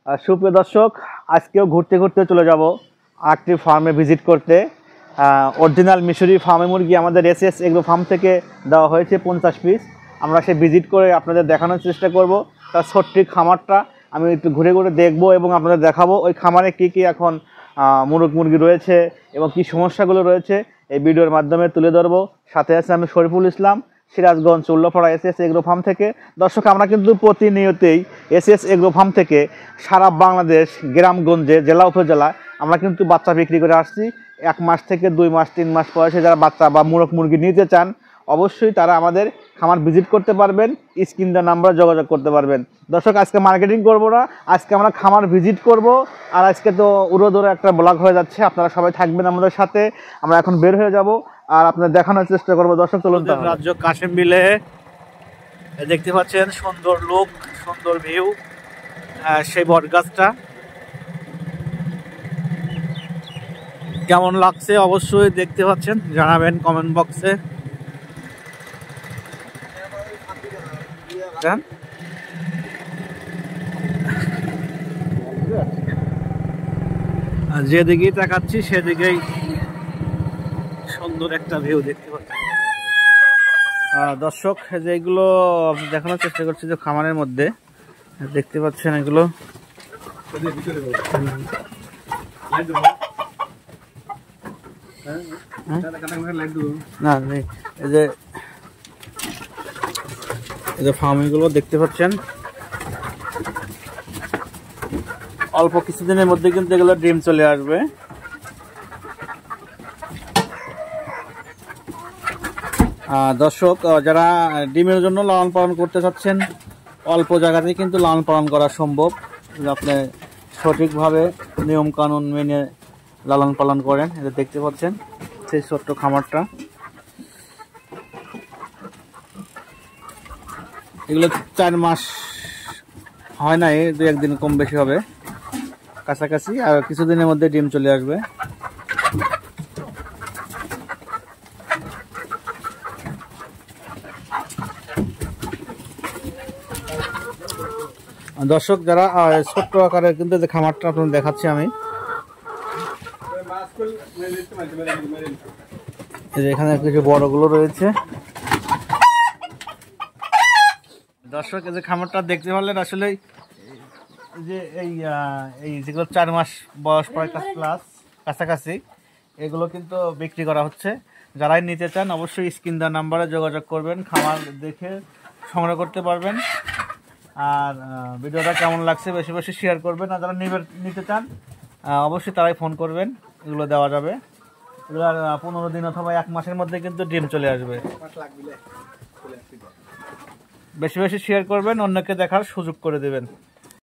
সুপ্রিয় দর্শক, আজকেও ঘুরতে ঘুরতে চলে যাব আরেকটি ফার্মে ভিজিট করতে। অরিজিনাল মিশরি ফার্মে মুরগি আমাদের এসএস এগ্রো ফার্ম থেকে দেওয়া হয়েছে 50 পিস। আমরা সে ভিজিট করে আপনাদের দেখানোর চেষ্টা করব। তার সঠিক খামারটা আমি একটু ঘুরে ঘুরে দেখব এবং আপনাদের দেখাবো ওই খামারে কী কী এখন মুরগি রয়েছে এবং কী সমস্যাগুলো রয়েছে এই ভিডিওর মাধ্যমে তুলে ধরবো। সাথে আছে আমি Shariful Islam, Sirajganj Ullapara SS agro farm থেকে। দর্শক, আমরা কিন্তু প্রতিনিয়তই এসএস এগ্রো ফার্ম থেকে সারা বাংলাদেশ গ্রামগঞ্জে জেলা উপজেলা আমরা কিন্তু বাচ্চা বিক্রি করে আসছি। 1 মাস থেকে 2 মাস 3 মাস বয়সে যারা বাচ্চা বা মুরগি নিতে চান অবশ্যই তারা আমাদের খামার ভিজিট করতে পারবেন, স্ক্রিন দেওয়া নাম্বারে যোগাযোগ করতে পারবেন। দর্শক, আজকে মার্কেটিং করব না, আজকে আমরা খামার ভিজিট করব। আর আজকে তো উড়োদৌড়ে একটা ব্লগ হয়ে যাচ্ছে, আপনারা সবাই থাকবেন আমাদের সাথে। আমরা এখন বের হয়ে যাব আর আপনাদের দেখানোর চেষ্টা করবো। দর্শক চলুন, রাজ্য কাশিম বিলে দেখতে পাচ্ছেন সুন্দর লুক, সুন্দর ভিউ, সেই বট গাছটা কেমন লাগছে অবশ্যই দেখতে পাচ্ছেন, জানাবেন কমেন্ট বক্সে। যেদিকেই তাকাচ্ছি সেদিকেই সুন্দর একটা ভিউ দেখতে পাচ্ছি। দর্শক, যেগুলো দেখানোর চেষ্টা করছি যে খামারের মধ্যে দেখতে পাচ্ছেন এগুলো না, এই যে ফার্মগুলো দেখতে পাচ্ছেন অল্প কিছুদিনের মধ্যে কিন্তু এগুলো ডিম চলে আসবে। দর্শক, যারা ডিমের জন্য লালন পালন করতে চাচ্ছেন অল্প জায়গাতেই কিন্তু লালন পালন করা সম্ভব। আপনি সঠিকভাবে নিয়ম কানুন মেনে লালন পালন করেন। এটা দেখতে পাচ্ছেন সেই ছোট্ট খামারটা। এগুলো 4 মাস হয় নাই, 2-1 দিন কম বেশি হবে কাছাকাছি, আর কিছুদিনের মধ্যে ডিম চলে আসবে। দর্শক, যারা ছোট্ট আকারের কিন্তু যে খামারটা আপনাদের দেখাচ্ছি আমি, এখানে কিছু বড়গুলো রয়েছে। দর্শক, এই যে খামারটা দেখতে পারলেন, আসলে যে এই যেগুলো 4 মাস বয়স প্রায় প্লাস কাছাকাছি, এগুলো কিন্তু বিক্রি করা হচ্ছে। যারাই নিতে চান অবশ্যই স্ক্রিন দেওয়া নাম্বারে যোগাযোগ করবেন, খামার দেখে সংগ্রহ করতে পারবেন। আর ভিডিওটা কেমন লাগছে বেশি বেশি শেয়ার করবেন। আর যারা নিতে চান অবশ্যই তারাই ফোন করবেন, এগুলো দেওয়া যাবে। এগুলো 15 দিন অথবা 1 মাসের মধ্যে কিন্তু ডিম চলে আসবে। বেশি বেশি শেয়ার করবেন, অন্যকে দেখার সুযোগ করে দেবেন।